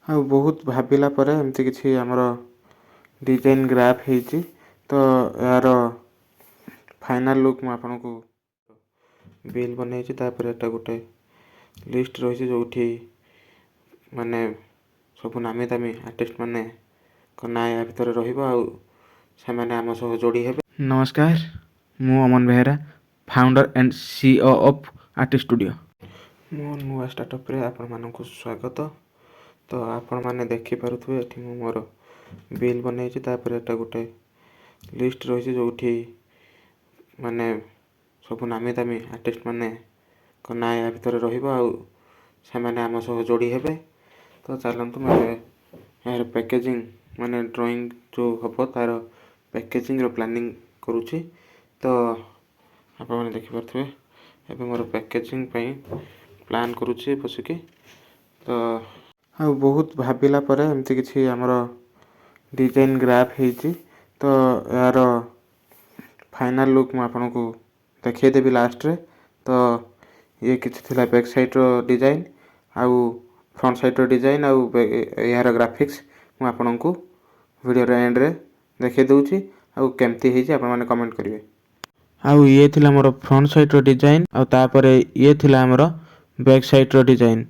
ଆଉ ବହୁତ ଭାବିଲା ପରେ ଏମିତି କିଛି ଆମର ଡିଜାଇନ୍ ଗ୍ରାଫ୍ ହେଇଛି। ତ ଏହାର ଫାଇନାଲ୍ ଲୁକ୍ ମୁଁ ଆପଣଙ୍କୁ ବିଲ୍ ବନେଇଛି। ତାପରେ ଏଟା ଗୋଟେ ଲିଷ୍ଟ ରହିଛି ଯେଉଁଠି ମାନେ ସବୁ ନାମୀ ଦାମୀ ଆର୍ଟିଷ୍ଟ ମାନଙ୍କ ନାଁ ୟା ଭିତରେ ରହିବ ଆଉ ସେମାନେ ଆମ ସହ ଯୋଡ଼ି ହେବେ। ନମସ୍କାର, ମୁଁ Aman Behera, founder and CEO of artist studio. ମୋ ନୂଆ ଷ୍ଟାର୍ଟଅପ୍ରେ ଆପଣମାନଙ୍କୁ ସ୍ୱାଗତ। ତ ଆପଣମାନେ ଦେଖିପାରୁଥିବେ ଏଠି ମୁଁ ମୋର ବିଲ୍ ବନେଇଛି। ତାପରେ ଏଟା ଗୋଟେ ଲିଷ୍ଟ ରହିଛି ଯେଉଁଠି ମାନେ ସବୁ ନାମୀ ଦାମୀ ଆର୍ଟିଷ୍ଟ ମାନଙ୍କ ନାଁ ୟା ଭିତରେ ରହିବ ଆଉ ସେମାନେ ଆମ ସହ ଯୋଡ଼ି ହେବେ। ତ ଚାଲନ୍ତୁ ମୁଁ ଏହାର ପ୍ୟାକେଜିଂ ମାନେ ଡ୍ରଇଂ ଯେଉଁ ହେବ ତା'ର ପ୍ୟାକେଜିଂର ପ୍ଲାନିଂ କରୁଛି। ତ ଆପଣମାନେ ଦେଖିପାରୁଥିବେ ଏବେ ମୋର ପ୍ୟାକେଜିଂ ପାଇଁ ପ୍ଲାନ୍ କରୁଛି ବସିକି। ତ ଆଉ ବହୁତ ଭାବିଲା ପରେ ଏମିତି କିଛି ଆମର ଡିଜାଇନ୍ ଗ୍ରାଫ୍ ହେଇଛି। ତ ଏହାର ଫାଇନାଲ୍ ଲୁକ୍ ମୁଁ ଆପଣଙ୍କୁ ଦେଖେଇଦେବି ଲାଷ୍ଟରେ। ତ ଇଏ କିଛି ଥିଲା ବ୍ୟାକ୍ ସାଇଡ଼୍ର ଡିଜାଇନ୍ ଆଉ ଫ୍ରଣ୍ଟ ସାଇଡ଼୍ର ଡିଜାଇନ୍ ଆଉ ଏହାର ଗ୍ରାଫିକ୍ସ ମୁଁ ଆପଣଙ୍କୁ ଭିଡ଼ିଓର ଏଣ୍ଡରେ ଦେଖେଇ ଦେଉଛି ଆଉ କେମିତି ହେଇଛି ଆପଣମାନେ କମେଣ୍ଟ କରିବେ। ଆଉ ଇଏ ଥିଲା ମୋର ଫ୍ରଣ୍ଟ ସାଇଡ଼୍ର ଡିଜାଇନ୍ ଆଉ ତାପରେ ଇଏ ଥିଲା ଆମର ବ୍ୟାକ୍ ସାଇଡ଼୍ର ଡିଜାଇନ୍।